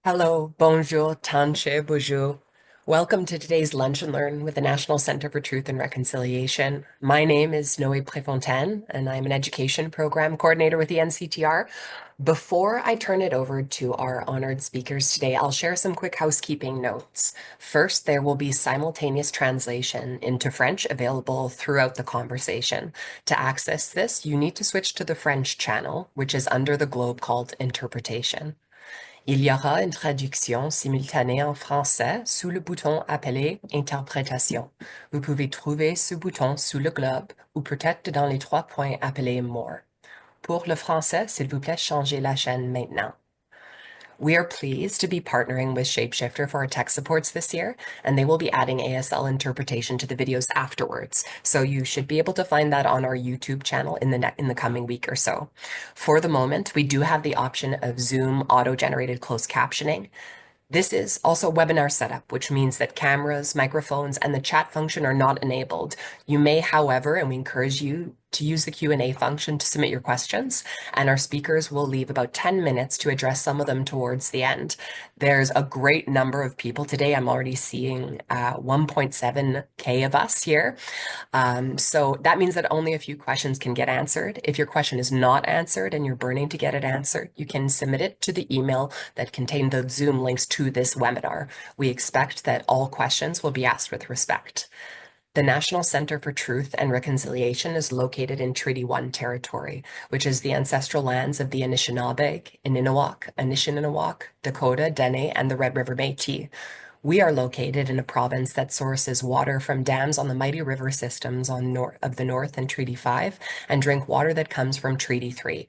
Hello, bonjour, tanche, bonjour. Welcome to today's Lunch and Learn with the National Center for Truth and Reconciliation. My name is Noe Préfontaine, and I'm an education program coordinator with the NCTR. Before I turn it over to our honored speakers today, I'll share some quick housekeeping notes. First, there will be simultaneous translation into French available throughout the conversation. To access this, you need to switch to the French channel, which is under the globe called Interpretation. Il y aura une traduction simultanée en français sous le bouton appelé Interprétation. Vous pouvez trouver ce bouton sous le globe ou peut-être dans les trois points appelés More. Pour le français, s'il vous plaît, changez la chaîne maintenant. We are pleased to be partnering with Shapeshifter for our tech supports this year, and they will be adding ASL interpretation to the videos afterwards. So you should be able to find that on our YouTube channel in the coming week or so. For the moment, we do have the option of Zoom auto-generated closed captioning. This is also a webinar setup, which means that cameras, microphones, and the chat function are not enabled. You may, however, and we encourage you to use the Q&A function to submit your questions, and our speakers will leave about 10 minutes to address some of them towards the end. There's a great number of people today. I'm already seeing 1.7K of us here. So that means that only a few questions can get answered. If your question is not answered and you're burning to get it answered, you can submit it to the email that contained the Zoom links to this webinar. We expect that all questions will be asked with respect. The National Center for Truth and Reconciliation is located in Treaty 1 territory, which is the ancestral lands of the Anishinaabe, Inninewak, Anishinaabe, Dakota, Dene, and the Red River Métis. We are located in a province that sources water from dams on the mighty river systems of the North and Treaty 5 and drink water that comes from Treaty 3.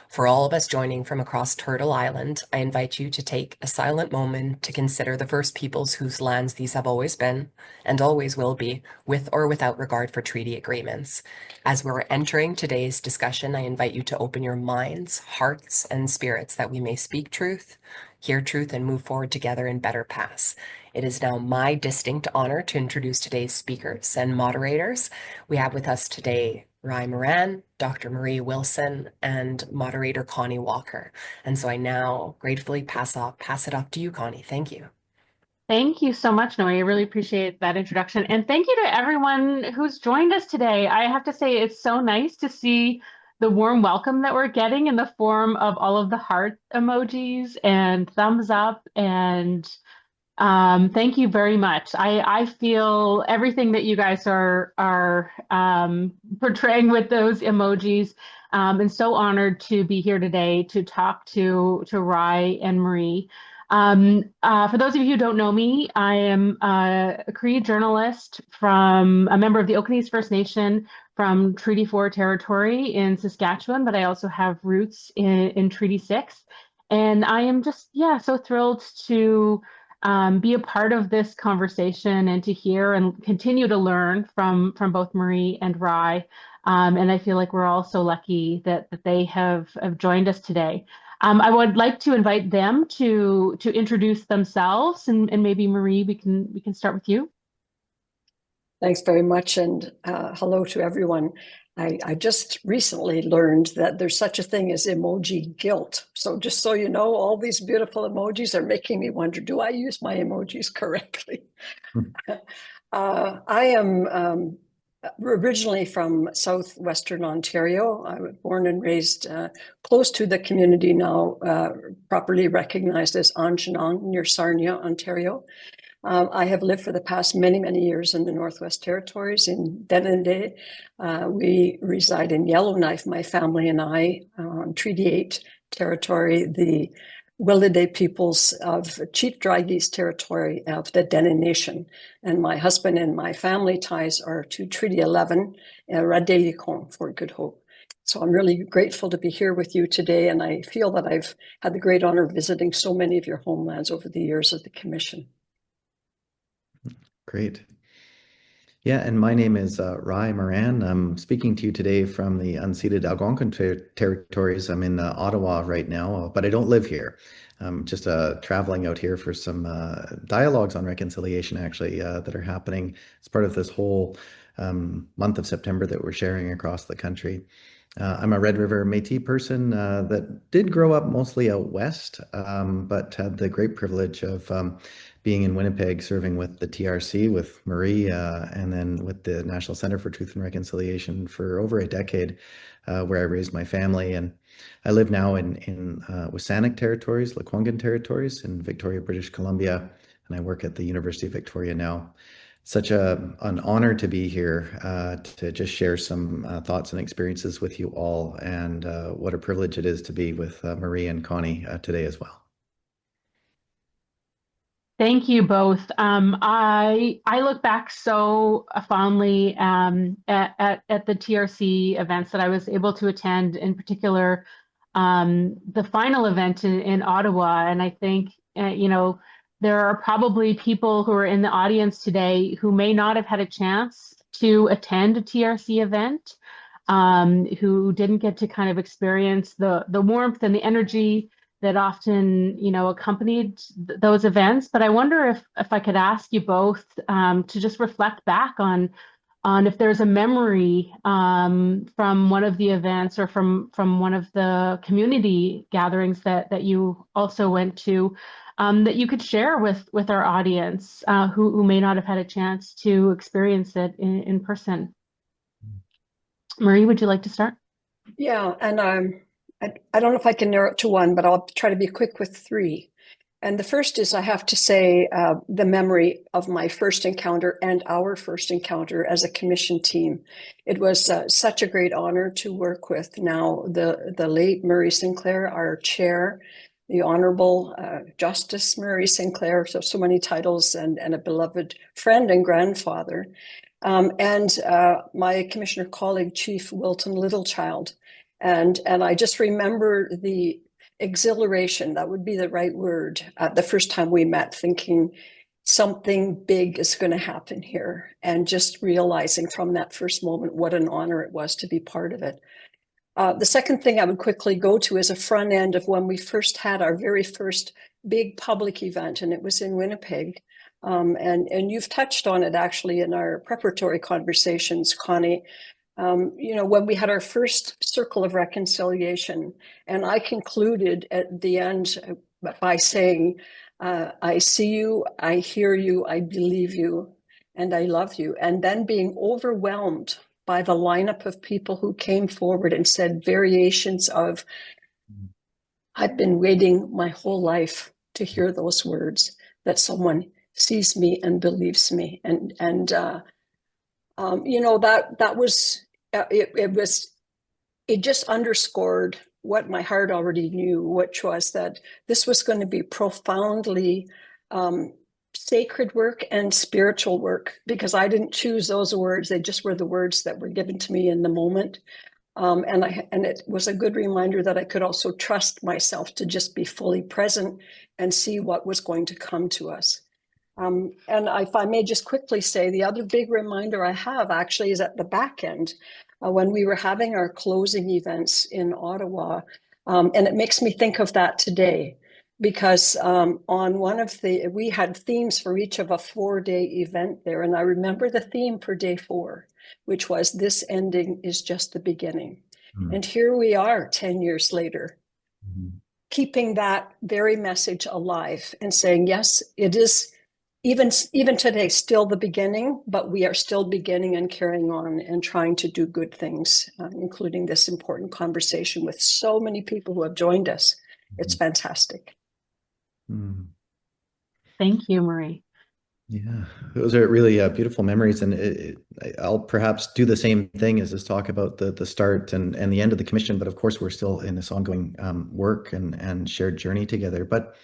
For all of us joining from across Turtle Island, I invite you to take a silent moment to consider the First Peoples whose lands these have always been and always will be, with or without regard for treaty agreements. As we're entering today's discussion, I invite you to open your minds, hearts, and spirits that we may speak truth, hear truth, and move forward together in better paths. It is now my distinct honor to introduce today's speakers and moderators. We have with us today Ry Moran, Dr. Marie Wilson, and moderator Connie Walker. And so I now gratefully pass it off to you, Connie. Thank you. Thank you so much, Noe. I really appreciate that introduction. And thank you to everyone who's joined us today. I have to say, it's so nice to see the warm welcome that we're getting in the form of all of the heart emojis and thumbs up. And thank you very much. I feel everything that you guys are portraying with those emojis. And so honored to be here today to talk to Ry and Marie. For those of you who don't know me, I am a Cree journalist from a member of the Okanese First Nation from Treaty 4 territory in Saskatchewan, but I also have roots in Treaty 6. And I am just, so thrilled to be a part of this conversation and to hear and continue to learn from both Marie and Ry. And I feel like we're all so lucky that they have joined us today. I would like to invite them to introduce themselves, and maybe Marie, we can start with you. Thanks very much, and hello to everyone. I just recently learned that there's such a thing as emoji guilt. So just so you know, all these beautiful emojis are making me wonder, do I use my emojis correctly? I am originally from southwestern Ontario. I was born and raised close to the community now properly recognized as Anchenong near Sarnia, Ontario. I have lived for the past many, many years in the Northwest Territories in Denendeh. We reside in Yellowknife, my family and I, on Treaty 8 territory, the Willowday peoples of Chief Dry Geese territory of the Dene Nation. And my husband and my family ties are to Treaty 11, Radeyikon, Fort Good Hope. So I'm really grateful to be here with you today, and I feel that I've had the great honor of visiting so many of your homelands over the years of the Commission. Great. Yeah, and my name is Ry Moran. I'm speaking to you today from the unceded Algonquin territories. I'm in Ottawa right now, but I don't live here. I'm just traveling out here for some dialogues on reconciliation, actually, that are happening as part of this whole month of September that we're sharing across the country. I'm a Red River Métis person that did grow up mostly out west, but had the great privilege of being in Winnipeg, serving with the TRC with Marie, and then with the National Center for Truth and Reconciliation for over a decade, where I raised my family. And I live now in Wasanic territories, Lekwungen territories in Victoria, British Columbia, and I work at the University of Victoria now. Such an honor to be here to just share some thoughts and experiences with you all, and what a privilege it is to be with Marie and Connie today as well. Thank you both. I look back so fondly at the TRC events that I was able to attend, in particular the final event in Ottawa. And I think there are probably people who are in the audience today who may not have had a chance to attend a TRC event, who didn't get to kind of experience the warmth and the energy that often, accompanied those events. But I wonder if I could ask you both to just reflect back on if there's a memory from one of the events or from one of the community gatherings that you also went to, that you could share with our audience who may not have had a chance to experience it in person. Marie, would you like to start? Yeah, and I don't know if I can narrow it to one, but I'll try to be quick with three. And the first is, I have to say, the memory of my first encounter and our first encounter as a commission team. It was such a great honor to work with now the late Murray Sinclair, our chair, the Honorable Justice Murray Sinclair, so many titles, and a beloved friend and grandfather. And my commissioner colleague, Chief Wilton Littlechild. And I just remember the exhilaration, that would be the right word, the first time we met, thinking something big is going to happen here, and just realizing from that first moment what an honor it was to be part of it. The second thing I would quickly go to is a front end of when we first had our very first big public event, and it was in Winnipeg. And you've touched on it actually in our preparatory conversations, Connie. When we had our first circle of reconciliation, and I concluded at the end by saying, I see you, I hear you, I believe you, and I love you. And then being overwhelmed by the lineup of people who came forward and said variations of, I've been waiting my whole life to hear those words, that someone sees me and believes me. That was, it just underscored what my heart already knew, which was that this was going to be profoundly sacred work and spiritual work, because I didn't choose those words. They just were the words that were given to me in the moment. And it was a good reminder that I could also trust myself to just be fully present and see what was going to come to us. And if I may just quickly say, the other big reminder I have actually is at the back end, when we were having our closing events in Ottawa. And it makes me think of that today, because on we had themes for each of a 4-day event there. And I remember the theme for day 4, which was, this ending is just the beginning. Mm-hmm. And here we are 10 years later, mm-hmm. keeping that very message alive and saying, yes, it is even today still the beginning, but we are still beginning and carrying on and trying to do good things, including this important conversation with so many people who have joined us. Mm-hmm. It's fantastic. Mm. Thank you, Marie. Yeah, those are really beautiful memories, and I'll perhaps do the same thing as just talk about the start and the end of the commission, but of course we're still in this ongoing work and shared journey together. But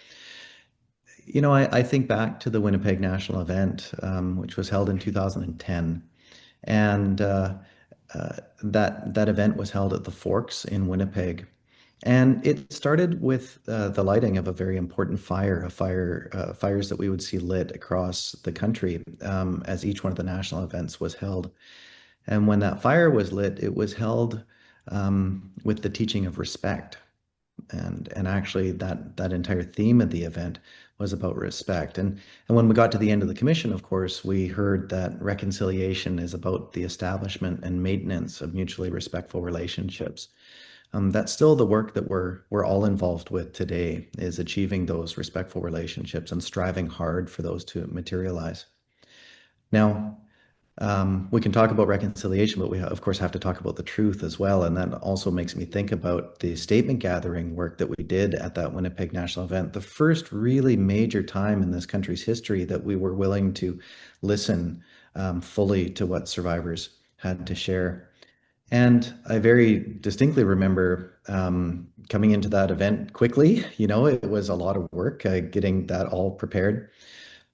I think back to the Winnipeg National event, which was held in 2010, and that event was held at the Forks in Winnipeg. And it started with the lighting of a very important fires that we would see lit across the country as each one of the national events was held. And when that fire was lit, it was held with the teaching of respect. And actually that entire theme of the event was about respect. And when we got to the end of the commission, of course, we heard that reconciliation is about the establishment and maintenance of mutually respectful relationships. That's still the work that we're all involved with today, is achieving those respectful relationships and striving hard for those to materialize. Now, we can talk about reconciliation, but we of course have to talk about the truth as well. And that also makes me think about the statement gathering work that we did at that Winnipeg National event, the first really major time in this country's history that we were willing to listen fully to what survivors had to share. And I very distinctly remember coming into that event quickly. It was a lot of work getting that all prepared.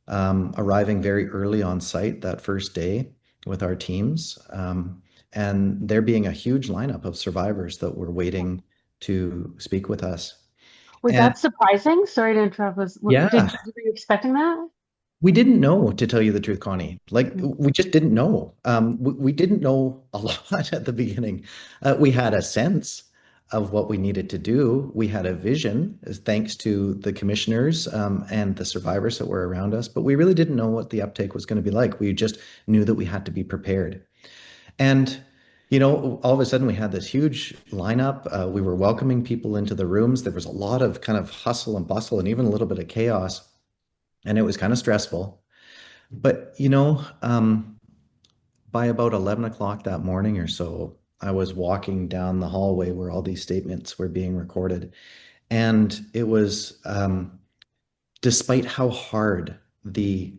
Arriving very early on site that first day with our teams, and there being a huge lineup of survivors that were waiting to speak with us. Was that surprising? Sorry to interrupt. Were you expecting that? We didn't know, to tell you the truth, Connie. We just didn't know. We didn't know a lot at the beginning. We had a sense of what we needed to do. We had a vision, thanks to the commissioners and the survivors that were around us, but we really didn't know what the uptake was going to be like. We just knew that we had to be prepared. And all of a sudden we had this huge lineup. We were welcoming people into the rooms. There was a lot of kind of hustle and bustle and even a little bit of chaos. And it was kind of stressful. But, by about 11 o'clock that morning or so, I was walking down the hallway where all these statements were being recorded. And it was, despite how hard the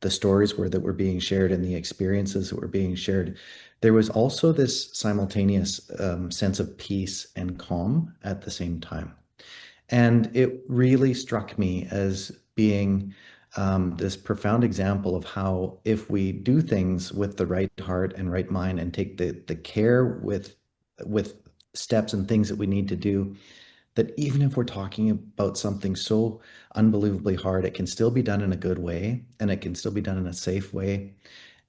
stories were that were being shared and the experiences that were being shared, there was also this simultaneous sense of peace and calm at the same time. And it really struck me as being this profound example of how, if we do things with the right heart and right mind and take the care with steps and things that we need to do, that even if we're talking about something so unbelievably hard, it can still be done in a good way, and it can still be done in a safe way.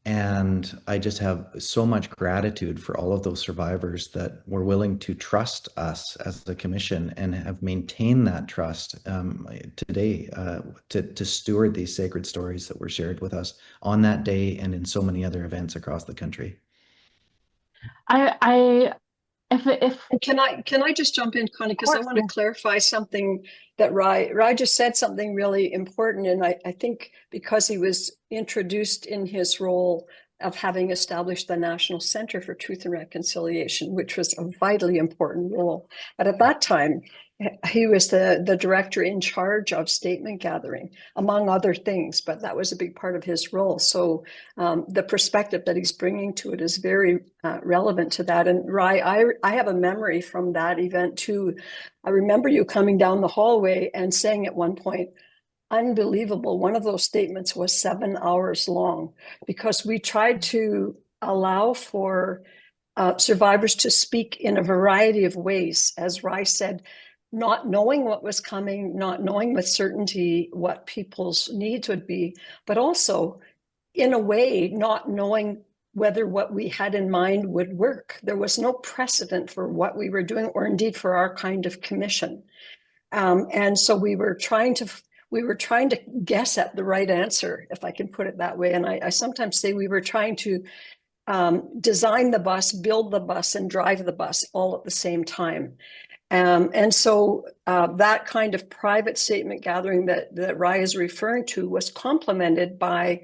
And I just have so much gratitude for all of those survivors that were willing to trust us as the commission and have maintained that trust today to steward these sacred stories that were shared with us on that day and in so many other events across the country. Can I just jump in, Connie, because I want to clarify something that Ry just said, something really important. And I think because he was introduced in his role of having established the National Center for Truth and Reconciliation, which was a vitally important role. But at that time, he was the director in charge of statement gathering, among other things, but that was a big part of his role. So the perspective that he's bringing to it is very relevant to that. And Ry, I have a memory from that event too. I remember you coming down the hallway and saying at one point, unbelievable, one of those statements was 7 hours long, because we tried to allow for survivors to speak in a variety of ways, as Ry said, not knowing what was coming, not knowing with certainty what people's needs would be, but also in a way, not knowing whether what we had in mind would work. There was no precedent for what we were doing, or indeed for our kind of commission. And so we were trying to guess at the right answer, if I can put it that way. And I sometimes say we were trying to design the bus, build the bus, and drive the bus all at the same time. And so that kind of private statement gathering that Ry is referring to was complemented by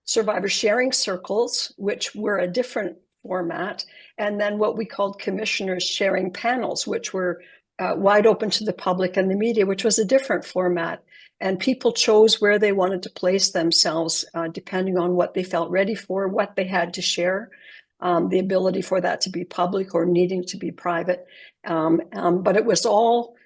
survivor sharing circles, which were a different format, and then what we called commissioners sharing panels, which were wide open to the public and the media, which was a different format. And people chose where they wanted to place themselves, depending on what they felt ready for, what they had to share. The ability for that to be public or needing to be private. But it was all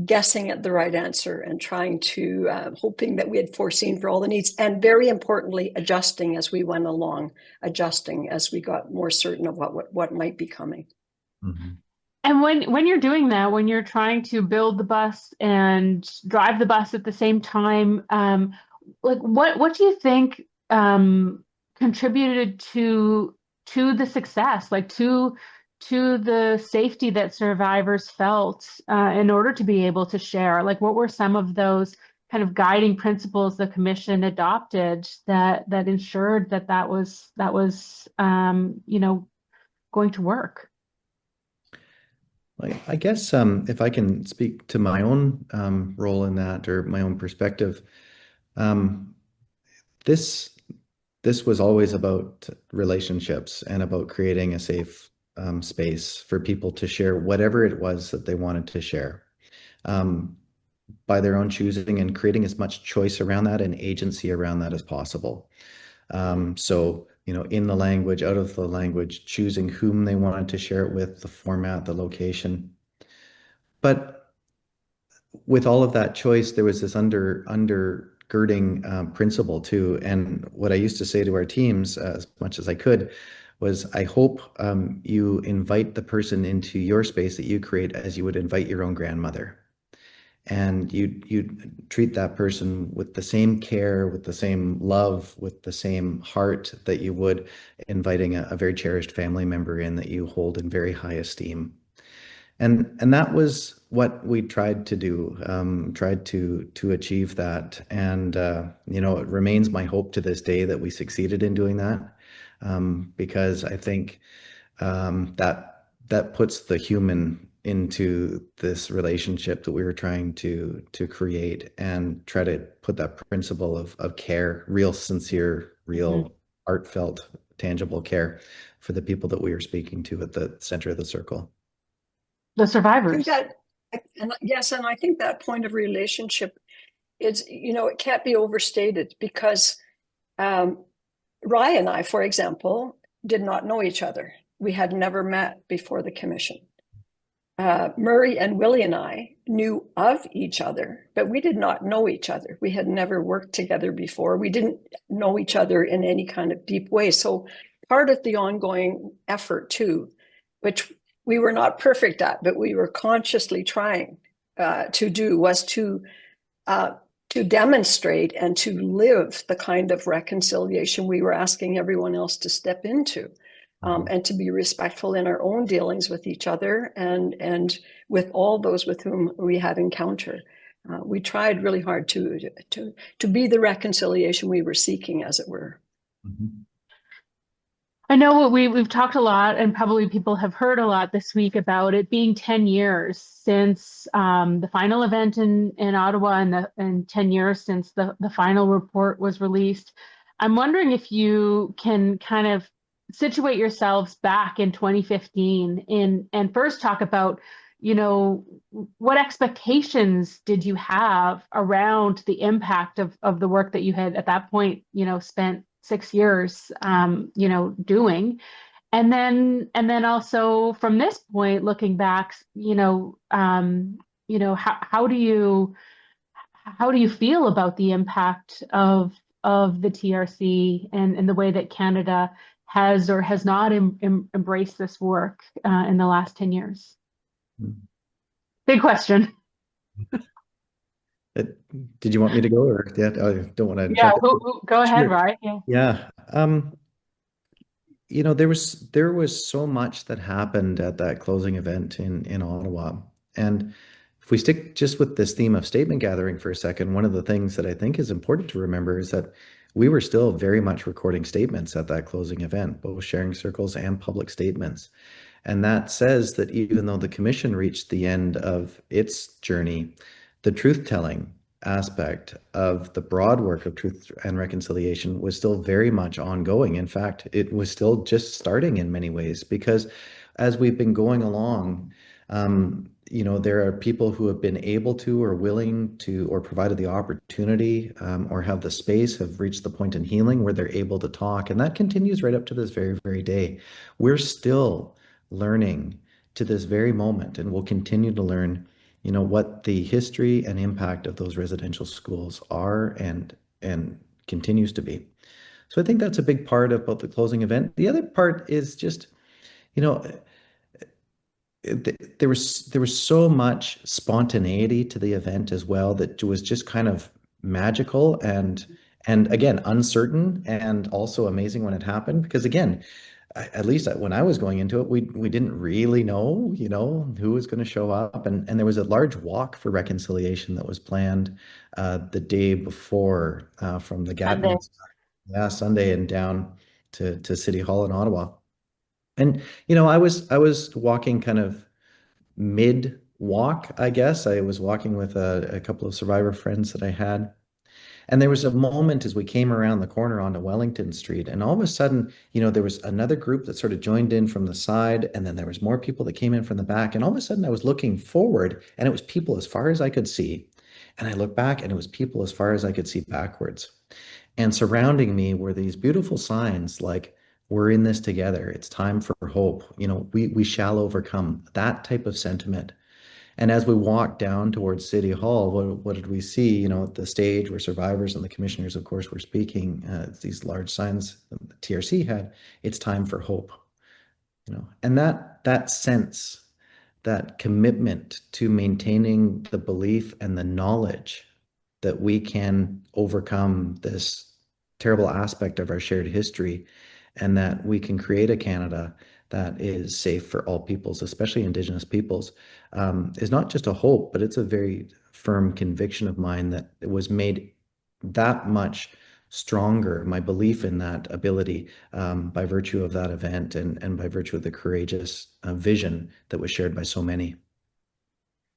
guessing at the right answer and trying to, hoping that we had foreseen for all the needs. And very importantly, adjusting as we went along, adjusting as we got more certain of what might be coming. Mm-hmm. And when you're doing that, when you're trying to build the bus and drive the bus at the same time, what do you think contributed to the success, to the safety that survivors felt in order to be able to share? Like, what were some of those kind of guiding principles the commission adopted that ensured that was going to work? I guess if I can speak to my own role in that, or my own perspective, um, this this was always about relationships and about creating a safe space for people to share whatever it was that they wanted to share, um, by their own choosing, and creating as much choice around that and agency around that as possible. So, in the language, out of the language, choosing whom they wanted to share it with, the format, the location. But with all of that choice, there was this undergirding principle too. And what I used to say to our teams, as much as I could, was I hope you invite the person into your space that you create as you would invite your own grandmother. And you treat that person with the same care, with the same love, with the same heart that you would inviting a very cherished family member in that you hold in very high esteem. And that was what we tried to do, tried to achieve that. And it remains my hope to this day that we succeeded in doing that, because I think that puts the human into this relationship that we were trying to create, and try to put that principle of care, real, sincere, real, heartfelt, tangible care for the people that we were speaking to at the center of the circle. The survivors. And I think that point of relationship is, it can't be overstated, because Ry and I, for example, did not know each other. We had never met before the commission. Murray and Willie and I knew of each other, but we did not know each other. We had never worked together before. We didn't know each other in any kind of deep way. So part of the ongoing effort too, which we were not perfect at, but we were consciously trying to do, was to demonstrate and to live the kind of reconciliation we were asking everyone else to step into. And to be respectful in our own dealings with each other and with all those with whom we had encounter. We tried really hard to be the reconciliation we were seeking, as it were. I know we've talked a lot, and probably people have heard a lot this week about it being 10 years since the final event in Ottawa, and 10 years since the final report was released. I'm wondering if you can kind of situate yourselves back in 2015 and first talk about, what expectations did you have around the impact of the work that you had at that point, spent 6 years, doing. And then also from this point, looking back, how do you feel about the impact of the TRC and the way that Canada has or has not embraced this work in the last 10 years? Big question. Did you want me to go, or I don't want to? Yeah, go ahead, Sure. Ry. Yeah. There was so much that happened at that closing event in Ottawa. And if we stick just with this theme of statement gathering for a second, one of the things that I think is important to remember is that we were still very much recording statements at that closing event, both sharing circles and public statements. And that says that even though the commission reached the end of its journey, the truth-telling aspect of the broad work of truth and reconciliation was still very much ongoing. In fact, it was still just starting in many ways, because as we've been going along, there are people who have been able to, or willing to, or provided the opportunity, or have the space, have reached the point in healing where they're able to talk. And that continues right up to this very, very day. We're still learning to this very moment, and we'll continue to learn, what the history and impact of those residential schools are and continues to be. So I think that's a big part about the closing event. The other part is just, there was so much spontaneity to the event as well, that was just kind of magical and again uncertain, and also amazing when it happened, because again, at least when I was going into it, we didn't really know, who was going to show up, and there was a large walk for reconciliation that was planned the day before from the Sunday. Gatmans, yeah, Sunday, and down to City Hall in Ottawa. And I was walking kind of mid walk, I guess. I was walking with a couple of survivor friends that I had. And there was a moment as we came around the corner onto Wellington Street, and all of a sudden, there was another group that sort of joined in from the side, and then there was more people that came in from the back. And all of a sudden, I was looking forward, and it was people as far as I could see. And I looked back, and it was people as far as I could see backwards. And surrounding me were these beautiful signs like, we're in this together. It's time for hope. We shall overcome, that type of sentiment. And as we walked down towards City Hall, what did we see? At the stage where survivors and the commissioners, of course, were speaking, these large signs that the TRC had, it's time for hope. And that sense, that commitment to maintaining the belief and the knowledge that we can overcome this terrible aspect of our shared history, and that we can create a Canada that is safe for all peoples, especially Indigenous peoples, is not just a hope, but it's a very firm conviction of mine that it was made that much stronger, my belief in that ability, by virtue of that event, and by virtue of the courageous vision that was shared by so many.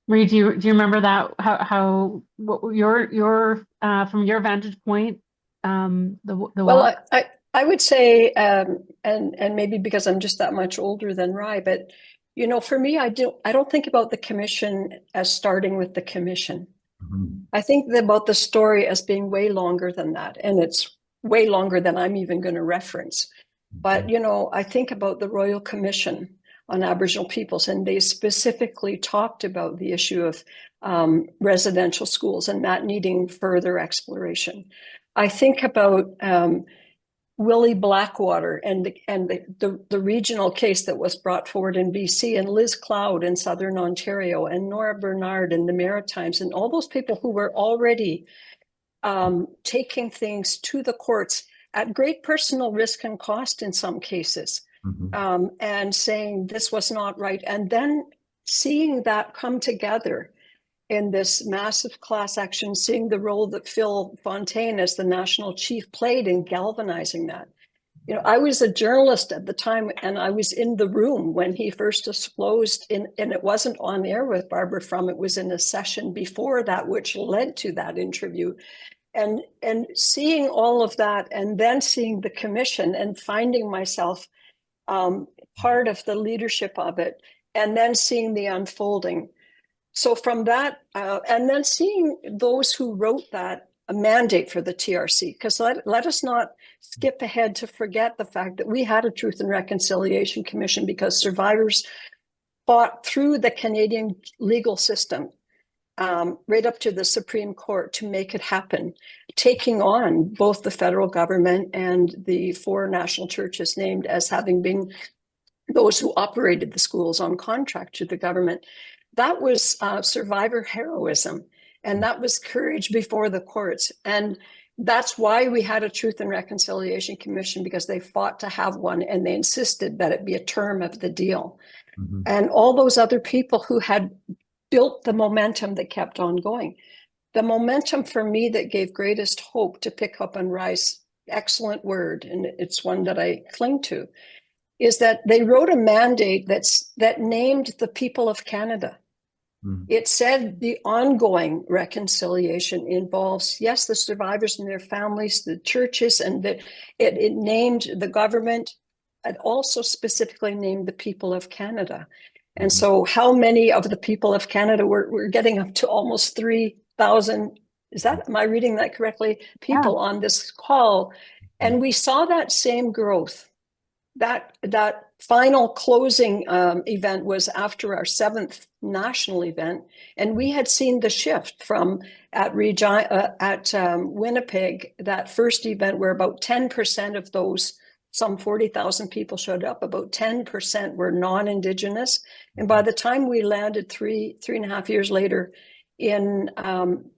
Marie, do you remember that, how what your from your vantage point, the Well, walk? I would say, and maybe because I'm just that much older than Ry, but for me, I don't think about the commission as starting with the commission. Mhm. I think about the story as being way longer than that, and it's way longer than I'm even going to reference. But I think about the Royal Commission on Aboriginal Peoples, and they specifically talked about the issue of residential schools and that needing further exploration. I think about Willie Blackwater and the regional case that was brought forward in BC, and Liz Cloud in Southern Ontario, and Nora Bernard in the Maritimes, and all those people who were already taking things to the courts at great personal risk and cost in some cases, and saying this was not right. And then seeing that come together in this massive class action, seeing the role that Phil Fontaine as the national chief played in galvanizing that. I was a journalist at the time, and I was in the room when he first disclosed, and it wasn't on air with Barbara Frum, it was in a session before that, which led to that interview. And seeing all of that, and then seeing the commission and finding myself part of the leadership of it, and then seeing the unfolding. So from that, and then seeing those who wrote that a mandate for the TRC, because let us not skip ahead to forget the fact that we had a Truth and Reconciliation Commission because survivors fought through the Canadian legal system, right up to the Supreme Court, to make it happen, taking on both the federal government and the 4 national churches named as having been those who operated the schools on contract to the government. That was survivor heroism, and that was courage before the courts. And that's why we had a Truth and Reconciliation Commission, because they fought to have one, and they insisted that it be a term of the deal. And all those other people who had built the momentum that kept on going. The momentum for me that gave greatest hope, to pick up on Ry's excellent word, and it's one that I cling to, is that they wrote a mandate that named the people of Canada. It said the ongoing reconciliation involves, yes, the survivors and their families, the churches, and it named the government. It also specifically named the people of Canada. And so how many of the people of Canada, we're getting up to almost 3,000, am I reading that correctly? People on this call. And we saw that same growth. That final closing event was after our 7th national event, and we had seen the shift from at Winnipeg, that first event where about 10% of those, some 40,000 people showed up, about 10% were non-Indigenous. And by the time we landed 3.5 years later in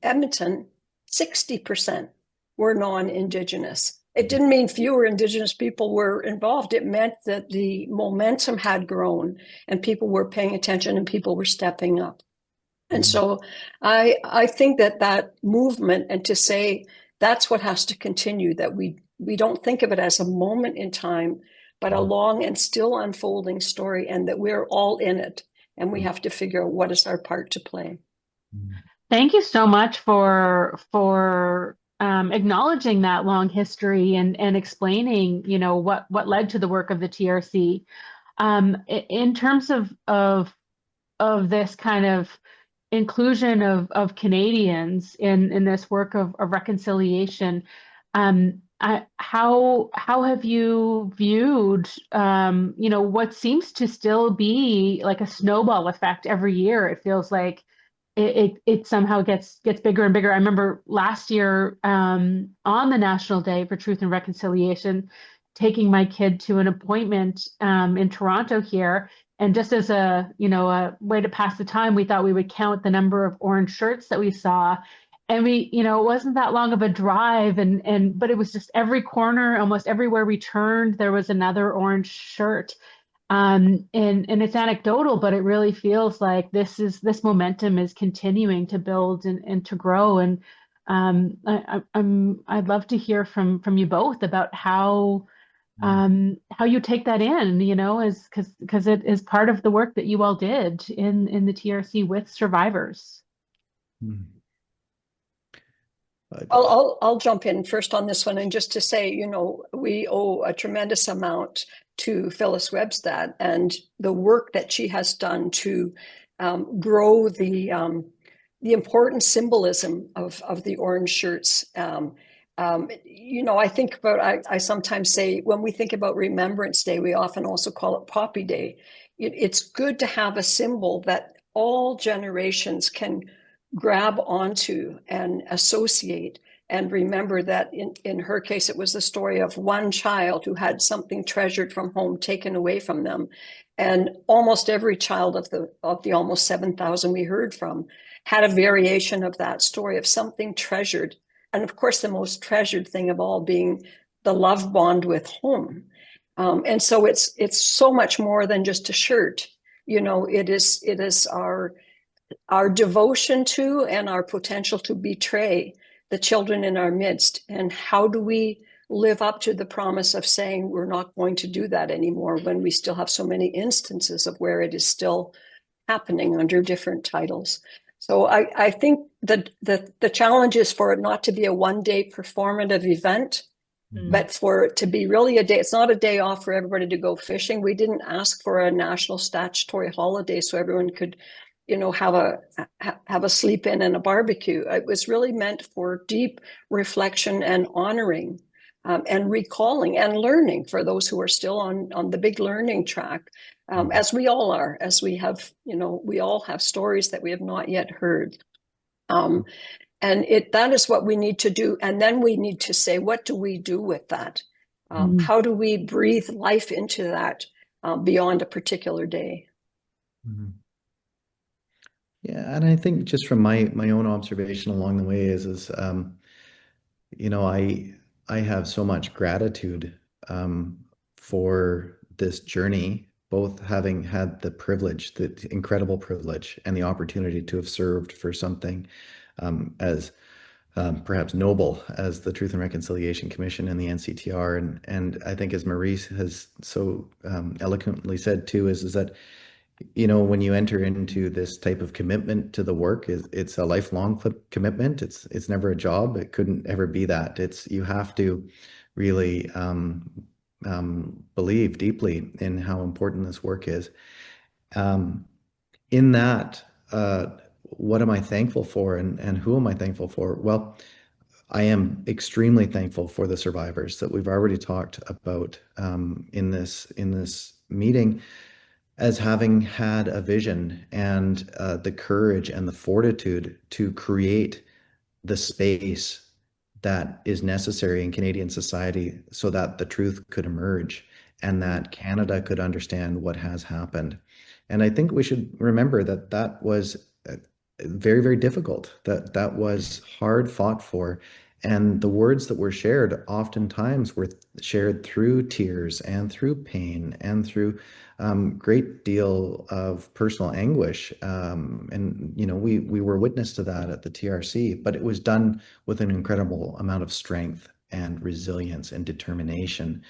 Edmonton, 60% were non-Indigenous. It didn't mean fewer Indigenous people were involved. It meant that the momentum had grown and people were paying attention and people were stepping up. And so I think that movement, and to say that's what has to continue, that we don't think of it as a moment in time, but a long and still unfolding story, and that we're all in it and we have to figure out what is our part to play. Thank you so much for acknowledging that long history and explaining, what led to the work of the TRC. In terms of this kind of inclusion of Canadians in this work of reconciliation, how have you viewed, what seems to still be like a snowball effect every year? It feels like it somehow gets bigger and bigger. I remember last year, on the National Day for Truth and Reconciliation, taking my kid to an appointment in Toronto here. And just as a way to pass the time, we thought we would count the number of orange shirts that we saw. And it wasn't that long of a drive, but it was just every corner, almost everywhere we turned, there was another orange shirt. And it's anecdotal, but it really feels like this momentum is continuing to build and to grow. And I'd love to hear from you both about how you take that in, because it is part of the work that you all did in the TRC with survivors. I'll jump in first on this one, and just to say, we owe a tremendous amount to Phyllis Webstad and the work that she has done to grow the important symbolism of the orange shirts. I think about, I sometimes say, when we think about Remembrance Day, we often also call it Poppy Day. It's good to have a symbol that all generations can grab onto and associate and remember, that in her case, it was the story of one child who had something treasured from home taken away from them. And almost every child of the almost 7,000 we heard from had a variation of that story of something treasured. And of course, the most treasured thing of all being the love bond with home. And so it's so much more than just a shirt. It is our devotion to and our potential to betray the children in our midst. And how do we live up to the promise of saying we're not going to do that anymore, when we still have so many instances of where it is still happening under different titles? So I think that the challenge is for it not to be a one-day performative event, but for it to be really a day. It's not a day off for everybody to go fishing. We didn't ask for a national statutory holiday so everyone could have a sleep in and a barbecue. It was really meant for deep reflection and honoring, and recalling and learning for those who are still on the big learning track, as we all are, as we have, we all have stories that we have not yet heard. And that is what we need to do. And then we need to say, what do we do with that? How do we breathe life into that beyond a particular day? Yeah, and I think just from my own observation along the way is I have so much gratitude for this journey, both having had the privilege, the incredible privilege, and the opportunity to have served for something as perhaps noble as the Truth and Reconciliation Commission and the NCTR, and I think, as Maurice has so eloquently said too, is that when you enter into this type of commitment to the work, it's a lifelong commitment. It's never a job. It couldn't ever be that. You have to really believe deeply in how important this work is. In that, what am I thankful for, and who am I thankful for? Well, I am extremely thankful for the survivors that we've already talked about in this meeting, as having had a vision and the courage and the fortitude to create the space that is necessary in Canadian society so that the truth could emerge and that Canada could understand what has happened. And I think we should remember that was very, very difficult, that was hard fought for. And the words that were shared oftentimes were shared through tears and through pain and through great deal of personal anguish. And, you know, we were witness to that at the TRC, but it was done with an incredible amount of strength and resilience and determination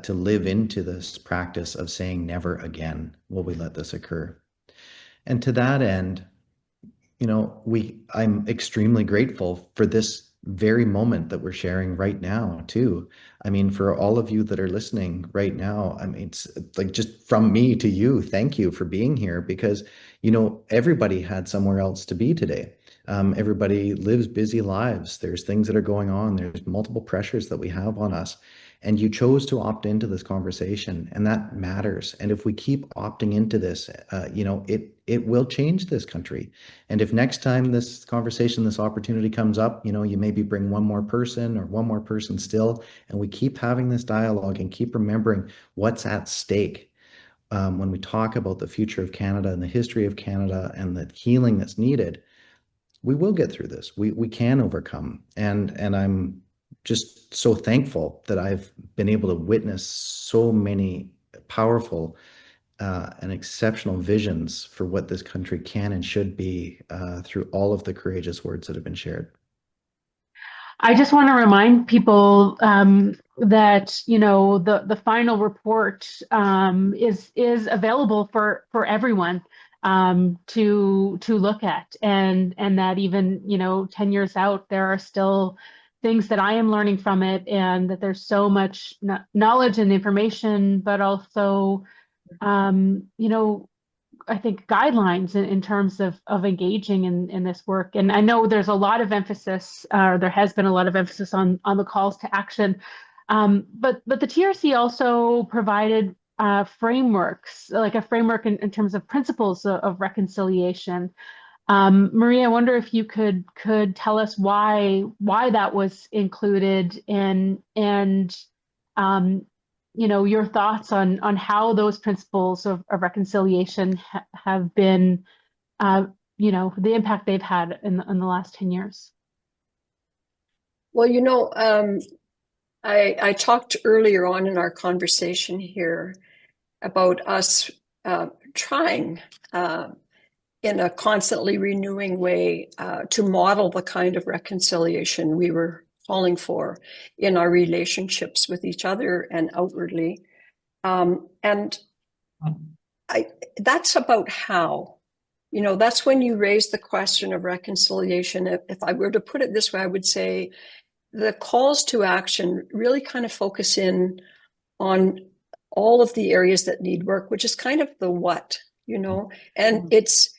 to live into this practice of saying never again will we let this occur. And to that end, you know, I'm extremely grateful for this very moment that we're sharing right now too. I mean, for all of you that are listening right now, I mean, it's like just from me to you, thank you for being here, because, you know, everybody had somewhere else to be today. Everybody lives busy lives. There's things that are going on. There's multiple pressures that we have on us. And you chose to opt into this conversation, and that matters. And if we keep opting into this, you know, it will change this country. And if next time this conversation, this opportunity comes up, you know, you maybe bring one more person or one more person still, and we keep having this dialogue and keep remembering what's at stake. When we talk about the future of Canada and the history of Canada and the healing that's needed, we will get through this. We can overcome. And I'm just so thankful that I've been able to witness so many powerful and exceptional visions for what this country can and should be through all of the courageous words that have been shared. I just want to remind people that, you know, the final report is available for everyone to look at, and that even, you know, 10 years out, there are still things that I am learning from it, and that there's so much knowledge and information, but also, you know, I think guidelines in terms of engaging in this work. And I know there's a lot of emphasis, there has been a lot of emphasis on the calls to action. But the TRC also provided frameworks, like a framework in terms of principles of reconciliation. Marie, I wonder if you could tell us why that was included, and you know, your thoughts on how those principles of reconciliation have been, you know, the impact they've had in the last 10 years. Well, you know, I talked earlier on in our conversation here about us trying in a constantly renewing way to model the kind of reconciliation we were calling for in our relationships with each other and outwardly. And that's about how. You know, that's when you raise the question of reconciliation. If I were to put it this way, I would say the calls to action really kind of focus in on all of the areas that need work, which is kind of the what, you know, and it's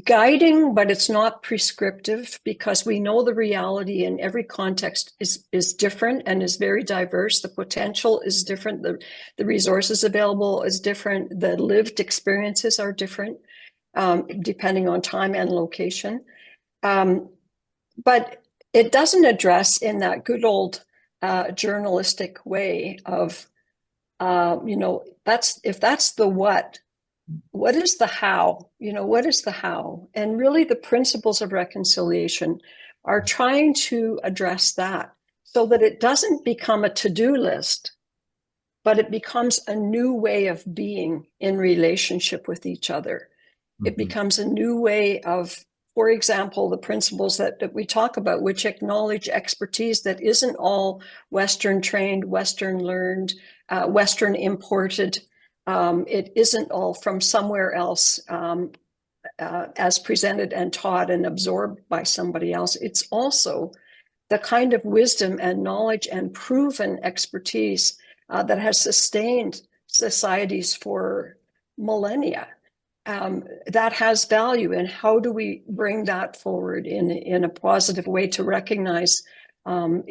guiding, but it's not prescriptive, because we know the reality in every context is different and is very diverse. The potential is different. The resources available is different. The lived experiences are different, depending on time and location. But it doesn't address in that good old journalistic way of, you know, if that's the what is the how? You know, what is the how? And really the principles of reconciliation are trying to address that, so that it doesn't become a to-do list, but it becomes a new way of being in relationship with each other. It becomes a new way of, for example, the principles that we talk about, which acknowledge expertise that isn't all Western trained, Western learned, Western imported. It isn't all from somewhere else as presented and taught and absorbed by somebody else. It's also the kind of wisdom and knowledge and proven expertise that has sustained societies for millennia. That has value, and how do we bring that forward in a positive way to recognize we're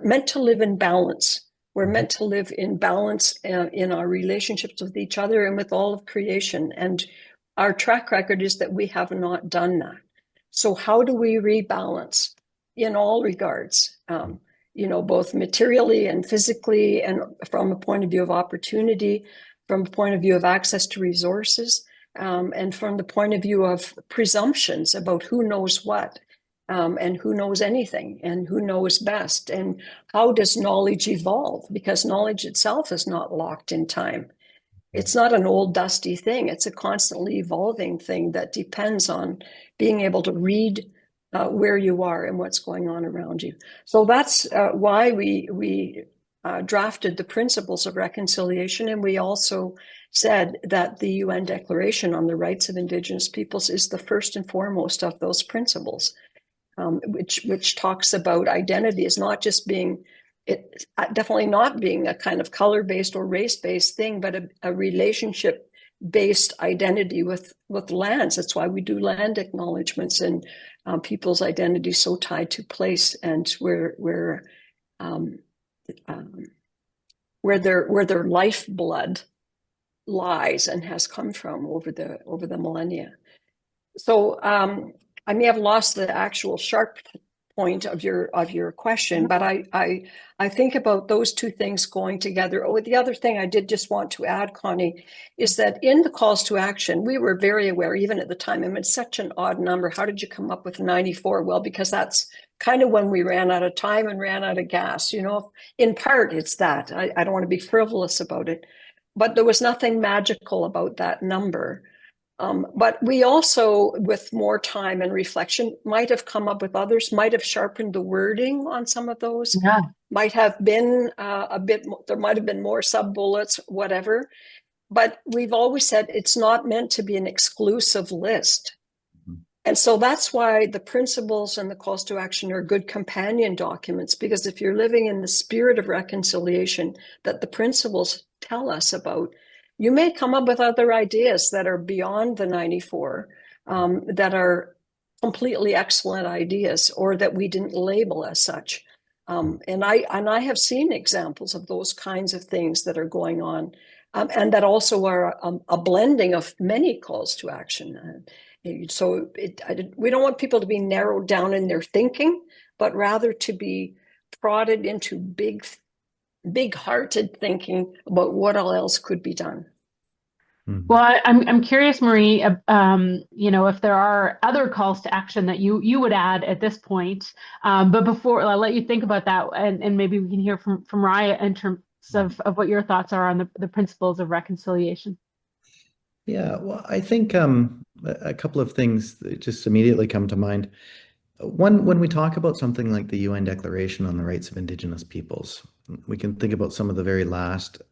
meant to live in balance. We're meant to live in balance in our relationships with each other and with all of creation. And our track record is that we have not done that. So how do we rebalance in all regards, you know, both materially and physically, and from a point of view of opportunity, from a point of view of access to resources, and from the point of view of presumptions about who knows what. and who knows anything and who knows best, and how does knowledge evolve, because knowledge itself is not locked in time. It's not an old dusty thing. It's a constantly evolving thing that depends on being able to read where you are and what's going on around you. So that's why we drafted the principles of reconciliation, and we also said that the UN Declaration on the Rights of Indigenous Peoples is the first and foremost of those principles, which talks about identity as not just being, it definitely not being a kind of color-based or race-based thing, but a relationship-based identity with lands. That's why we do land acknowledgements, and people's identity so tied to place and where their lifeblood lies and has come from over the millennia. So I may have lost the actual sharp point of your question, but I think about those two things going together. Oh, the other thing I did just want to add, Connie, is that in the calls to action, we were very aware, even at the time, I mean, it's such an odd number. How did you come up with 94? Well, because that's kind of when we ran out of time and ran out of gas. You know, in part, it's that. I don't want to be frivolous about it, but there was nothing magical about that number. But we also, with more time and reflection, might have come up with others, might have sharpened the wording on some of those, might have been there might have been more sub-bullets, whatever. But we've always said it's not meant to be an exclusive list. And so that's why the principles and the calls to action are good companion documents, because if you're living in the spirit of reconciliation that the principles tell us about, you may come up with other ideas that are beyond the 94, that are completely excellent ideas, or that we didn't label as such. And I have seen examples of those kinds of things that are going on, and that also are a blending of many calls to action. So we don't want people to be narrowed down in their thinking, but rather to be prodded into big-hearted thinking about what all else could be done. Well, I'm curious, Marie, you know, if there are other calls to action that you would add at this point. But before I'll let you think about that, and maybe we can hear from Ry in terms of what your thoughts are on the principles of reconciliation. Yeah, well, I think a couple of things that just immediately come to mind. One, when we talk about something like the UN Declaration on the Rights of Indigenous Peoples, we can think about some of the very last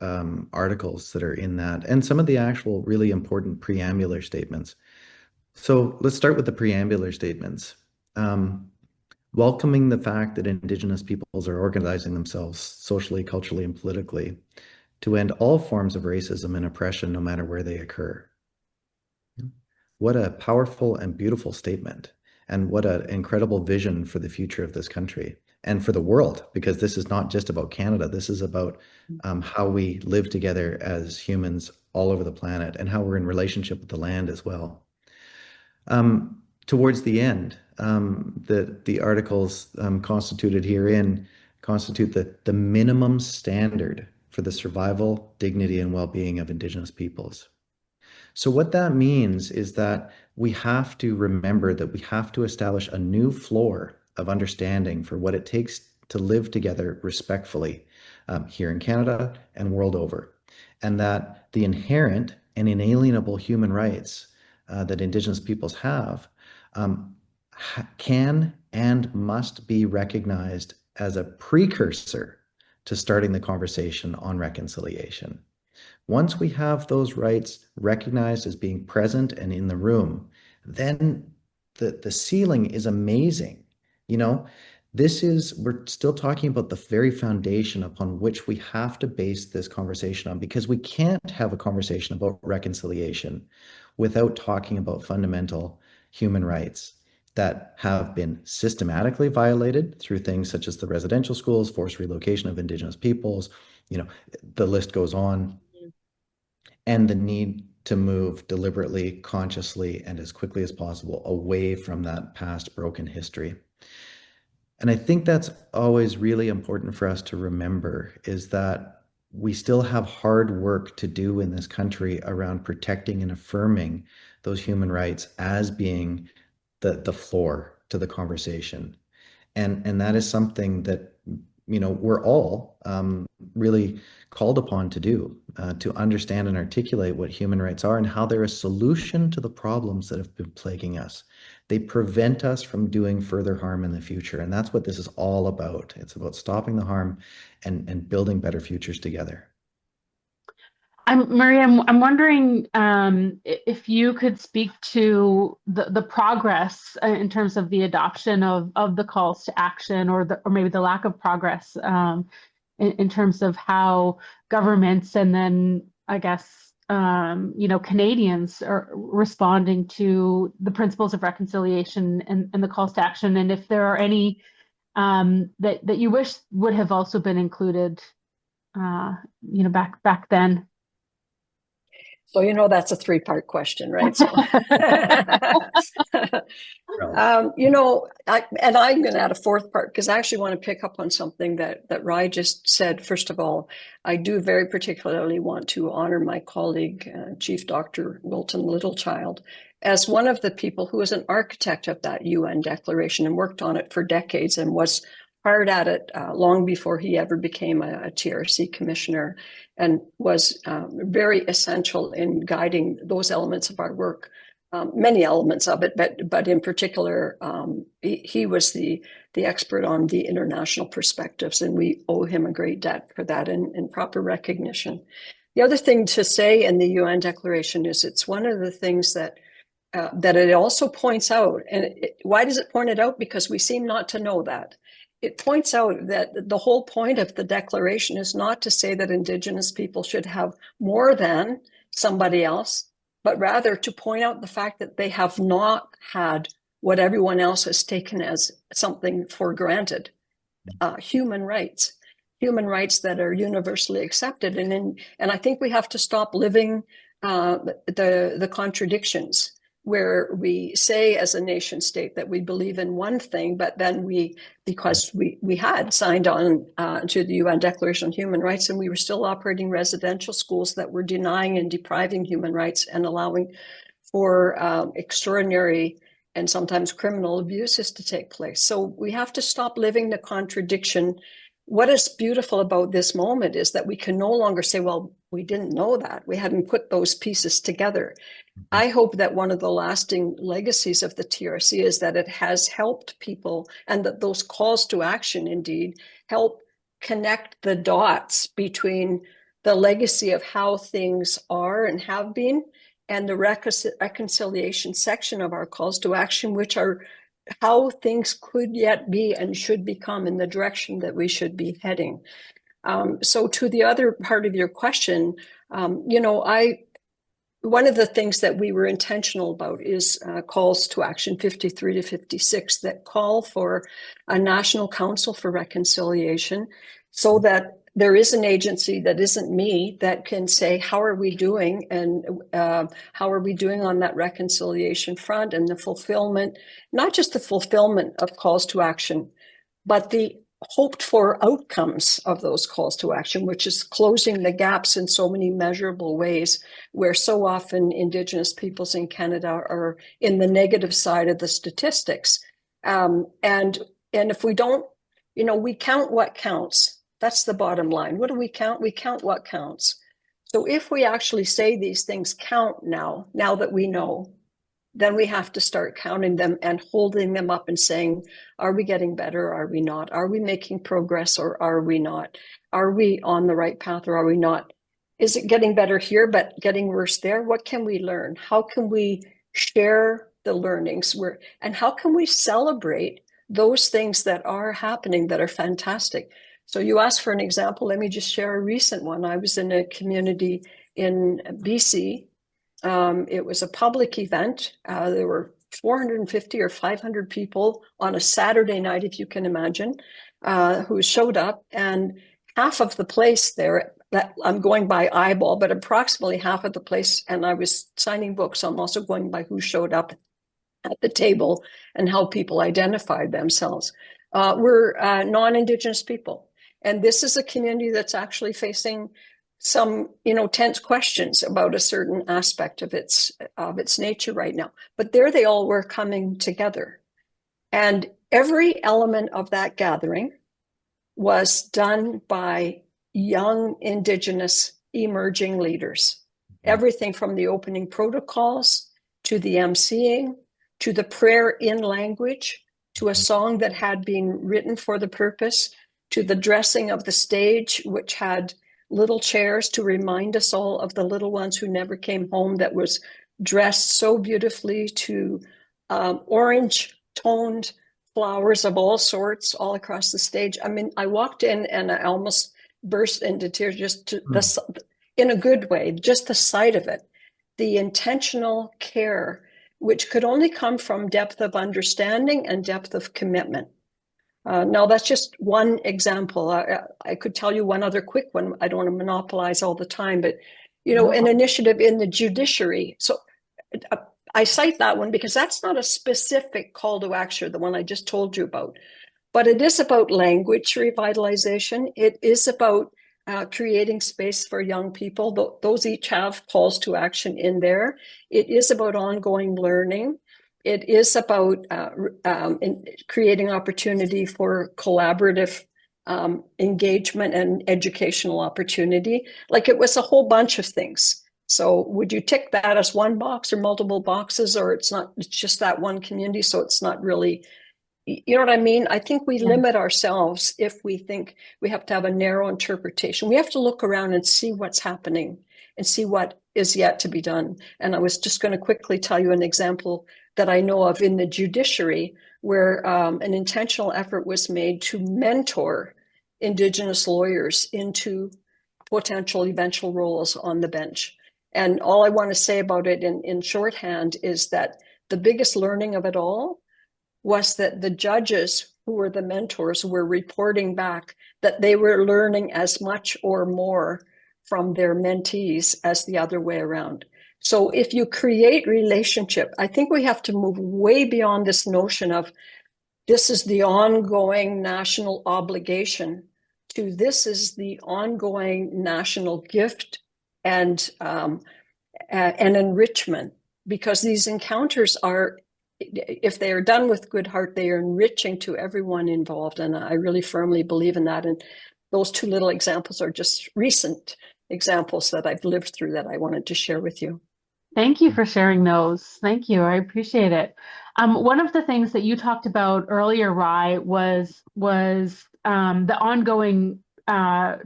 articles that are in that, and some of the actual really important preambular statements. So let's start with the preambular statements. Welcoming the fact that Indigenous peoples are organizing themselves socially, culturally, and politically to end all forms of racism and oppression, no matter where they occur. What a powerful and beautiful statement. And what an incredible vision for the future of this country and for the world, because this is not just about Canada. This is about how we live together as humans all over the planet, and how we're in relationship with the land as well. Towards the end, the articles constituted herein constitute the minimum standard for the survival, dignity, and well-being of Indigenous peoples. So what that means is that we have to remember that we have to establish a new floor of understanding for what it takes to live together respectfully here in Canada and world over, and that the inherent and inalienable human rights that Indigenous peoples have can and must be recognized as a precursor to starting the conversation on reconciliation. Once we have those rights recognized as being present and in the room, then the ceiling is amazing. You know, we're still talking about the very foundation upon which we have to base this conversation on, because we can't have a conversation about reconciliation without talking about fundamental human rights that have been systematically violated through things such as the residential schools, forced relocation of Indigenous peoples, you know, the list goes on. And the need to move deliberately, consciously, and as quickly as possible away from that past broken history. And I think that's always really important for us to remember, is that we still have hard work to do in this country around protecting and affirming those human rights as being the floor to the conversation. And that is something that, we're all really called upon to do, to understand and articulate what human rights are and how they're a solution to the problems that have been plaguing us. They prevent us from doing further harm in the future. And that's what this is all about. It's about stopping the harm and building better futures together. Maria, I'm wondering if you could speak to the progress in terms of the adoption of the calls to action, or maybe the lack of progress in terms of how governments and then I guess Canadians are responding to the principles of reconciliation and the calls to action, and if there are any that you wish would have also been included, back then. So, that's a three-part question, right? So, I'm going to add a fourth part because I actually want to pick up on something that Ry just said. First of all, I do very particularly want to honor my colleague, Chief Dr. Wilton Littlechild, as one of the people who was an architect of that UN declaration and worked on it for decades and was hard at it long before he ever became a TRC commissioner, and was very essential in guiding those elements of our work, many elements of it, but in particular, he was the expert on the international perspectives, and we owe him a great debt for that and proper recognition. The other thing to say in the UN Declaration is it's one of the things that it also points out. And why does it point it out? Because we seem not to know that. It points out that the whole point of the declaration is not to say that Indigenous people should have more than somebody else, but rather to point out the fact that they have not had what everyone else has taken as something for granted, human rights that are universally accepted. And I think we have to stop living the contradictions, where we say as a nation state that we believe in one thing, but then because we had signed on to the UN Declaration on Human Rights, and we were still operating residential schools that were denying and depriving human rights and allowing for extraordinary and sometimes criminal abuses to take place. So we have to stop living the contradiction. What is beautiful about this moment is that we can no longer say, well, we didn't know that. We hadn't put those pieces together. I hope that one of the lasting legacies of the TRC is that it has helped people, and that those calls to action indeed help connect the dots between the legacy of how things are and have been and the reconciliation section of our calls to action, which are how things could yet be and should become in the direction that we should be heading. So to the other part of your question, one of the things that we were intentional about is calls to action 53 to 56 that call for a National Council for Reconciliation, so that there is an agency that isn't me that can say, how are we doing? And how are we doing on that reconciliation front and the fulfillment, not just the fulfillment of calls to action, but the hoped for outcomes of those calls to action, which is closing the gaps in so many measurable ways, where so often Indigenous peoples in Canada are in the negative side of the statistics. And if we don't, we count what counts. That's the bottom line. What do we count? We count what counts. So if we actually say these things count now that we know, then we have to start counting them and holding them up and saying, are we getting better? Are we not? Are we making progress or are we not? Are we on the right path or are we not? Is it getting better here, but getting worse there? What can we learn? How can we share the learnings? And how can we celebrate those things that are happening that are fantastic? So you asked for an example. Let me just share a recent one. I was in a community in BC. It was a public event. There were 450 or 500 people on a Saturday night, if you can imagine, who showed up. And half of the place there, that I'm going by eyeball, but approximately half of the place, and I was signing books, I'm also going by who showed up at the table and how people identified themselves, were non-Indigenous people. And this is a community that's actually facing some, tense questions about a certain aspect of its nature right now. But there they all were coming together. And every element of that gathering was done by young Indigenous emerging leaders. Everything from the opening protocols to the emceeing, to the prayer in language, to a song that had been written for the purpose, to the dressing of the stage, which had little chairs to remind us all of the little ones who never came home, that was dressed so beautifully, to orange toned flowers of all sorts all across the stage. I mean, I walked in and I almost burst into tears, just to in a good way, just the sight of it, the intentional care, which could only come from depth of understanding and depth of commitment. Now, that's just one example. I could tell you one other quick one. I don't want to monopolize all the time, but, you know, an initiative in the judiciary. So I cite that one because that's not a specific call to action, the one I just told you about, but it is about language revitalization. It is about creating space for young people. Those each have calls to action in there. It is about ongoing learning. It is about creating opportunity for collaborative engagement and educational opportunity. Like, it was a whole bunch of things. So would you tick that as one box or multiple boxes, or it's just that one community, so it's not really, you know what I mean? I think we limit ourselves if we think we have to have a narrow interpretation. We have to look around and see what's happening and see what is yet to be done. And I was just going to quickly tell you an example that I know of in the judiciary, where an intentional effort was made to mentor Indigenous lawyers into potential eventual roles on the bench. And all I want to say about it in shorthand is that the biggest learning of it all was that the judges who were the mentors were reporting back that they were learning as much or more from their mentees as the other way around. So if you create relationship, I think we have to move way beyond this notion of this is the ongoing national obligation to this is the ongoing national gift and enrichment, because these encounters are, if they are done with good heart, they are enriching to everyone involved. And I really firmly believe in that. And those two little examples are just recent examples that I've lived through that I wanted to share with you. Thank you for sharing those. Thank you. I appreciate it. One of the things that you talked about earlier, Ry, was the ongoing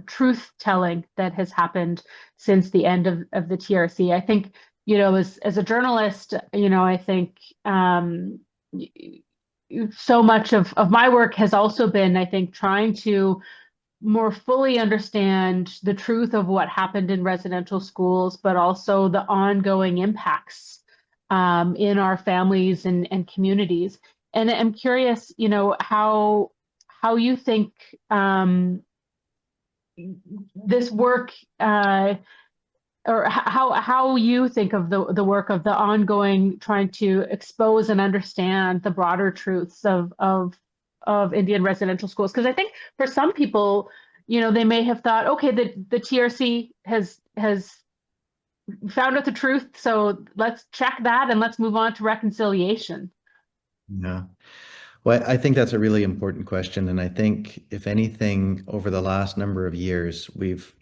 truth telling that has happened since the end of the TRC. I think, you know, as a journalist, you know, I think so much of my work has also been, I think, trying to more fully understand the truth of what happened in residential schools, but also the ongoing impacts in our families and communities. And I'm curious, you know, how you think this work, or how you think of the work of the ongoing trying to expose and understand the broader truths of Indian residential schools. Because I think for some people, you know, they may have thought, okay, the TRC has found out the truth, so let's check that and let's move on to reconciliation. Yeah. Well, I think that's a really important question, and I think if anything, over the last number of years, we've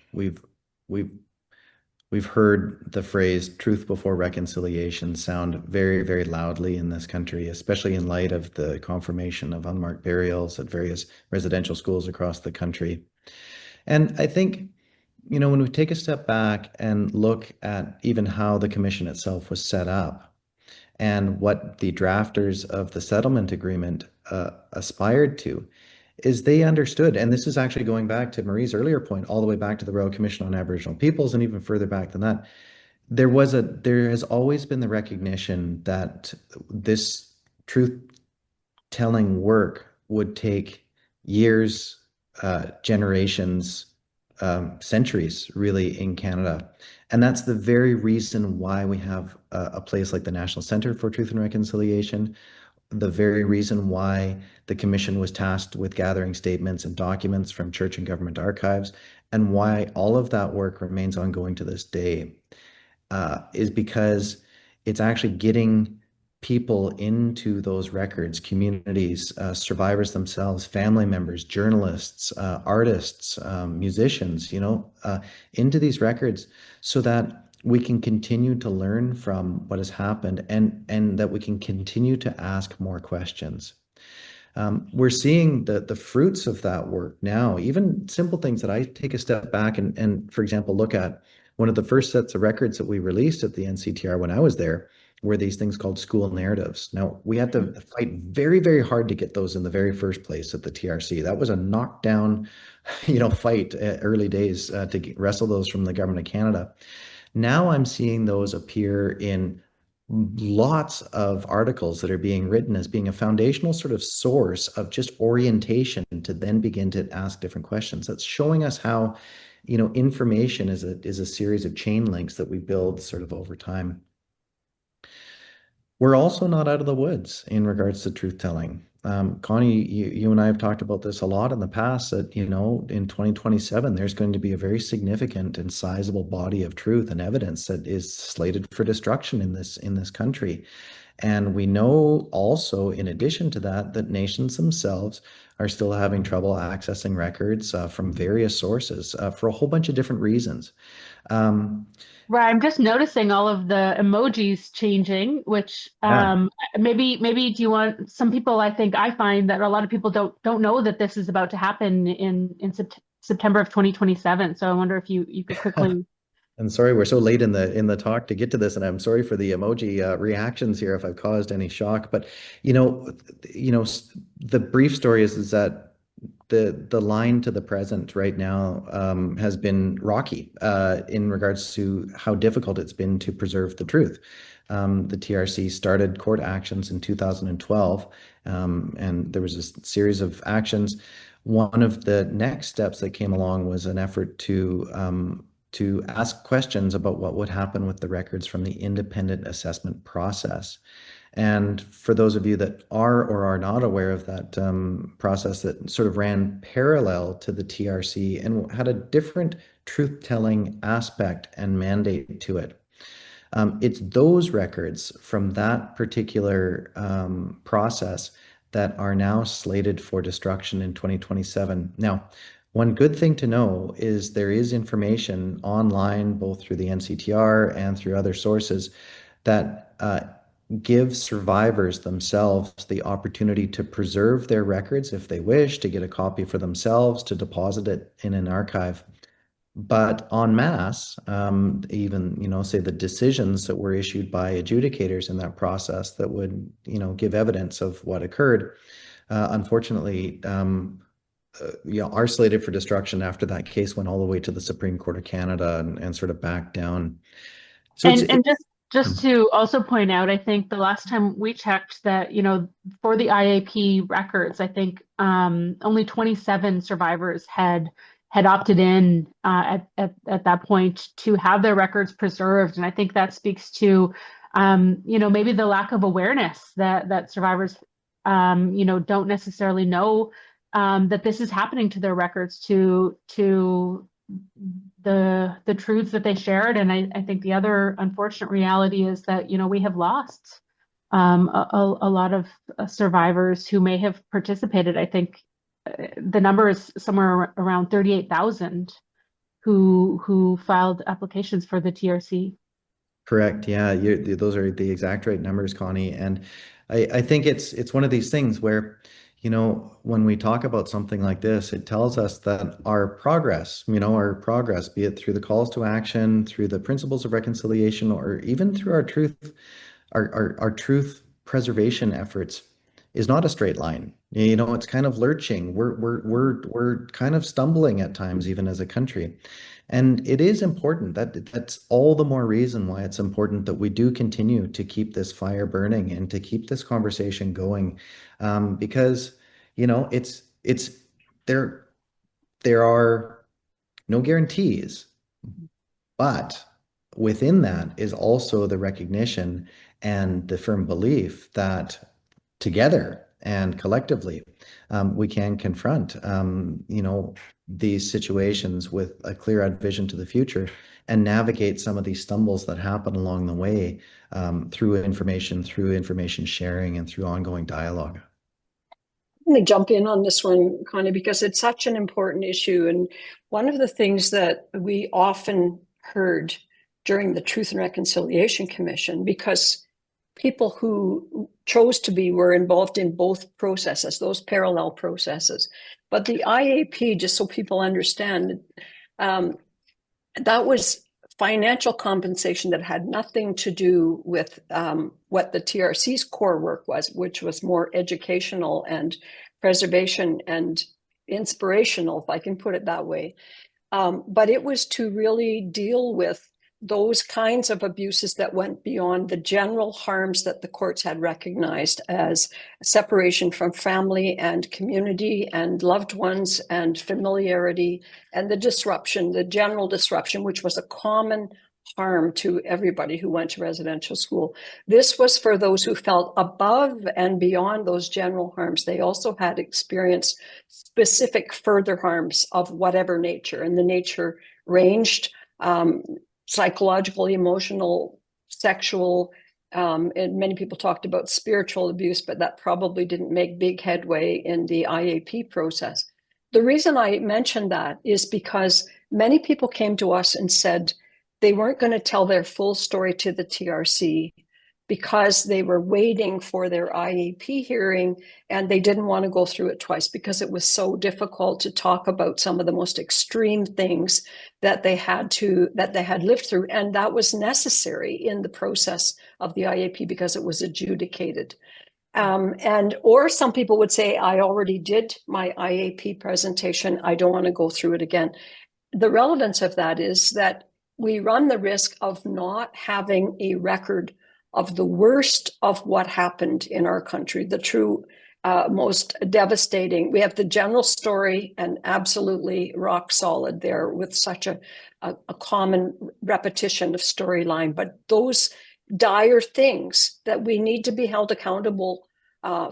heard the phrase "truth before reconciliation" sound very, very loudly in this country, especially in light of the confirmation of unmarked burials at various residential schools across the country. And I think, you know, when we take a step back and look at even how the commission itself was set up, and what the drafters of the settlement agreement aspired to, is they understood, and this is actually going back to Marie's earlier point, all the way back to the Royal Commission on Aboriginal Peoples, and even further back than that, there has always been the recognition that this truth-telling work would take years, generations, centuries, really, in Canada. And that's the very reason why we have a place like the National Centre for Truth and Reconciliation, the very reason why the commission was tasked with gathering statements and documents from church and government archives, and why all of that work remains ongoing to this day, is because it's actually getting people into those records, communities, survivors themselves, family members, journalists, artists, musicians, into these records so that we can continue to learn from what has happened and that we can continue to ask more questions. We're seeing the fruits of that work now, even simple things that I take a step back and for example, look at one of the first sets of records that we released at the NCTR when I was there were these things called school narratives. Now, we had to fight very, very hard to get those in the very first place at the TRC. That was a knockdown, fight early days to wrestle those from the government of Canada. Now I'm seeing those appear in lots of articles that are being written as being a foundational sort of source of just orientation to then begin to ask different questions. That's showing us how, information is a series of chain links that we build sort of over time. We're also not out of the woods in regards to truth telling. Connie, you and I have talked about this a lot in the past that, in 2027, there's going to be a very significant and sizable body of truth and evidence that is slated for destruction in this country. And we know also, in addition to that, that nations themselves are still having trouble accessing records from various sources for a whole bunch of different reasons. Right, I'm just noticing all of the emojis changing, which maybe do you want some people, I find that a lot of people don't know that this is about to happen in September of 2027. So I wonder if you could quickly. I'm sorry we're so late in the talk to get to this, and I'm sorry for the emoji reactions here if I've caused any shock. But the brief story is that the line to the present right now has been rocky in regards to how difficult it's been to preserve the truth. The TRC started court actions in 2012, and there was a series of actions. One of the next steps that came along was an effort to ask questions about what would happen with the records from the independent assessment process. And for those of you that are or are not aware of that process that sort of ran parallel to the TRC and had a different truth-telling aspect and mandate to it. It's those records from that particular process that are now slated for destruction in 2027. Now, one good thing to know is there is information online, both through the NCTR and through other sources, that give survivors themselves the opportunity to preserve their records if they wish, to get a copy for themselves, to deposit it in an archive. But en masse, even, say the decisions that were issued by adjudicators in that process that would, give evidence of what occurred, unfortunately, are slated for destruction after that case went all the way to the Supreme Court of Canada and sort of backed down. So and just to also point out, I think the last time we checked that, for the IAP records, I think only 27 survivors had opted in at that point to have their records preserved. And I think that speaks to, maybe the lack of awareness that survivors, don't necessarily know that this is happening to their records, to the truths that they shared. And I think the other unfortunate reality is that, we have lost a lot of survivors who may have participated. I think the number is somewhere around 38,000 who filed applications for the TRC. Correct. Yeah, those are the exact right numbers, Connie. And I think it's one of these things where, when we talk about something like this, it tells us that our progress, be it through the calls to action, through the principles of reconciliation, or even through our truth preservation efforts, is not a straight line. It's kind of lurching. We're kind of stumbling at times, even as a country. And it is important that's all the more reason why it's important that we do continue to keep this fire burning and to keep this conversation going, because it's there are no guarantees, but within that is also the recognition and the firm belief that together and collectively we can confront these situations with a clear-eyed vision to the future and navigate some of these stumbles that happen along the way through information sharing, and through ongoing dialogue. Let me jump in on this one, Connie, because it's such an important issue. And one of the things that we often heard during the Truth and Reconciliation Commission, because people who chose to be were involved in both processes, those parallel processes. But the IAP, just so people understand, that was financial compensation that had nothing to do with what the TRC's core work was, which was more educational and preservation and inspirational, if I can put it that way. But it was to really deal with those kinds of abuses that went beyond the general harms that the courts had recognized as separation from family and community and loved ones and familiarity, and the disruption, the general disruption, which was a common harm to everybody who went to residential school. This was for those who felt above and beyond those general harms. They also had experienced specific further harms of whatever nature, and the nature ranged psychological, emotional, sexual, and many people talked about spiritual abuse, but that probably didn't make big headway in the IAP process. The reason I mentioned that is because many people came to us and said they weren't going to tell their full story to the TRC because they were waiting for their IAP hearing, and they didn't want to go through it twice because it was so difficult to talk about some of the most extreme things that they had lived through. And that was necessary in the process of the IAP because it was adjudicated. Or some people would say, I already did my IAP presentation, I don't want to go through it again. The relevance of that is that we run the risk of not having a record of the worst of what happened in our country, the true most devastating. We have the general story, and absolutely rock solid there with such a common repetition of storyline, but those dire things that we need to be held accountable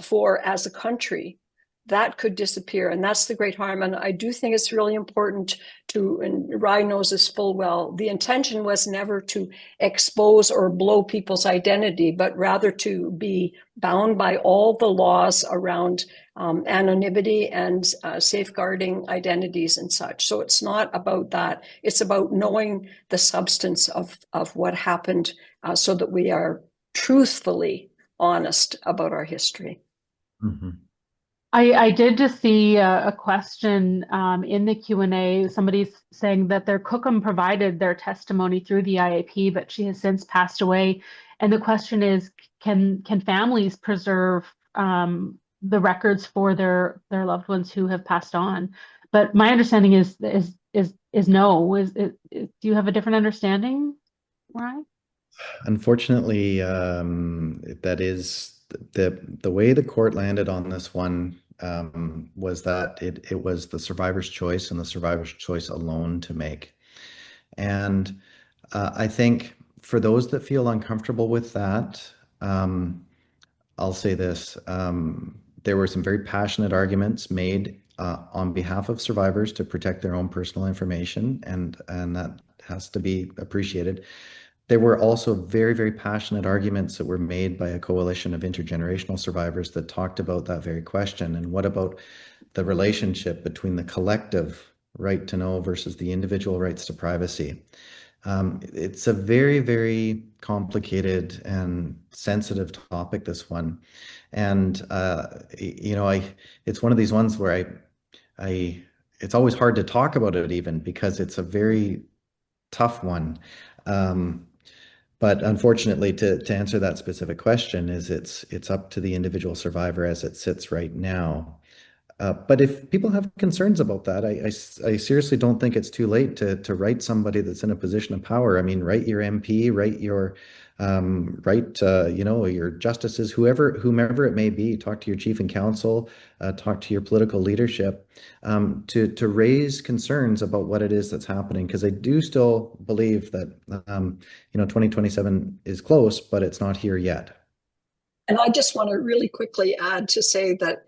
for as a country, that could disappear. And that's the great harm. And I do think it's really important to, and Ry knows this full well, the intention was never to expose or blow people's identity, but rather to be bound by all the laws around anonymity and safeguarding identities and such. So it's not about that. It's about knowing the substance of what happened so that we are truthfully honest about our history. Mm-hmm. I did just see a question in the Q&A. Somebody's saying that their Cookham provided their testimony through the IAP, but she has since passed away. And the question is, can families preserve the records for their loved ones who have passed on? But my understanding is no. Do you have a different understanding, Ry? Unfortunately, that is the way the court landed on this one, was that it was the survivor's choice, and the survivor's choice alone to make. And I think for those that feel uncomfortable with that, I'll say this. There were some very passionate arguments made on behalf of survivors to protect their own personal information, and that has to be appreciated. There were also very, very passionate arguments that were made by a coalition of intergenerational survivors that talked about that very question. And what about the relationship between the collective right to know versus the individual rights to privacy? It's a very, very complicated and sensitive topic, this one. And, it's one of these ones where it's always hard to talk about it even because it's a very tough one. But unfortunately, to answer that specific question, it's up to the individual survivor as it sits right now. But if people have concerns about that, I seriously don't think it's too late to write somebody that's in a position of power. I mean, write your MP, write your your justices, whomever it may be. Talk to your chief and counsel, talk to your political leadership, to raise concerns about what it is that's happening. Because I do still believe that 2027 is close, but it's not here yet. And I just want to really quickly add to say that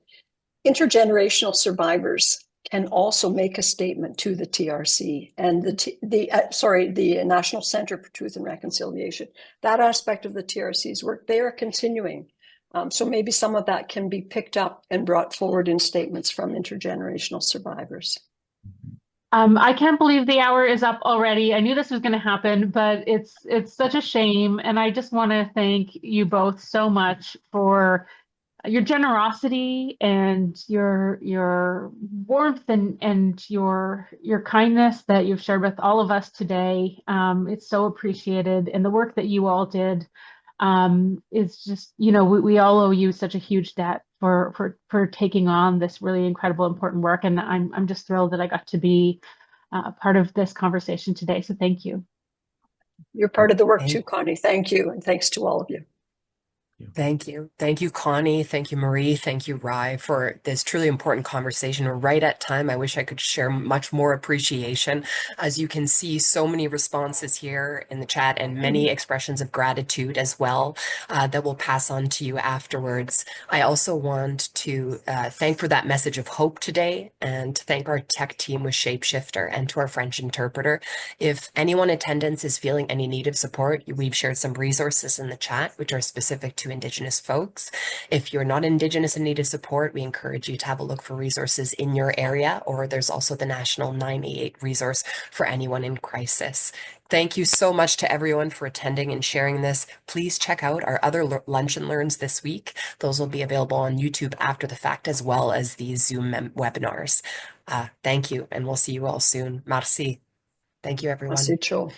intergenerational survivors can also make a statement to the TRC and the National Center for Truth and Reconciliation. That aspect of the TRC's work, they are continuing. So maybe some of that can be picked up and brought forward in statements from intergenerational survivors. I can't believe the hour is up already. I knew this was going to happen, but it's such a shame. And I just want to thank you both so much for your generosity and your warmth and your kindness that you've shared with all of us today. It's so appreciated, and the work that you all did is just, we all owe you such a huge debt for taking on this really incredible, important work. And I'm just thrilled that I got to be part of this conversation today. So thank you. You're part of the work too, Connie. Thank you, and thanks to all of you. Thank you. Thank you, Connie. Thank you, Marie. Thank you, Ry, for this truly important conversation. We're right at time. I wish I could share much more appreciation. As you can see, so many responses here in the chat and many expressions of gratitude as well that we'll pass on to you afterwards. I also want to thank for that message of hope today and to thank our tech team with Shapeshifter and to our French interpreter. If anyone in attendance is feeling any need of support, we've shared some resources in the chat which are specific to Indigenous folks. If you're not Indigenous and need of support, we encourage you to have a look for resources in your area, or there's also the National 988 resource for anyone in crisis. Thank you so much to everyone for attending and sharing this. Please check out our other Lunch and Learns this week. Those will be available on YouTube after the fact, as well as these Zoom webinars. Thank you, and we'll see you all soon. Merci. Thank you, everyone. Merci, Cho.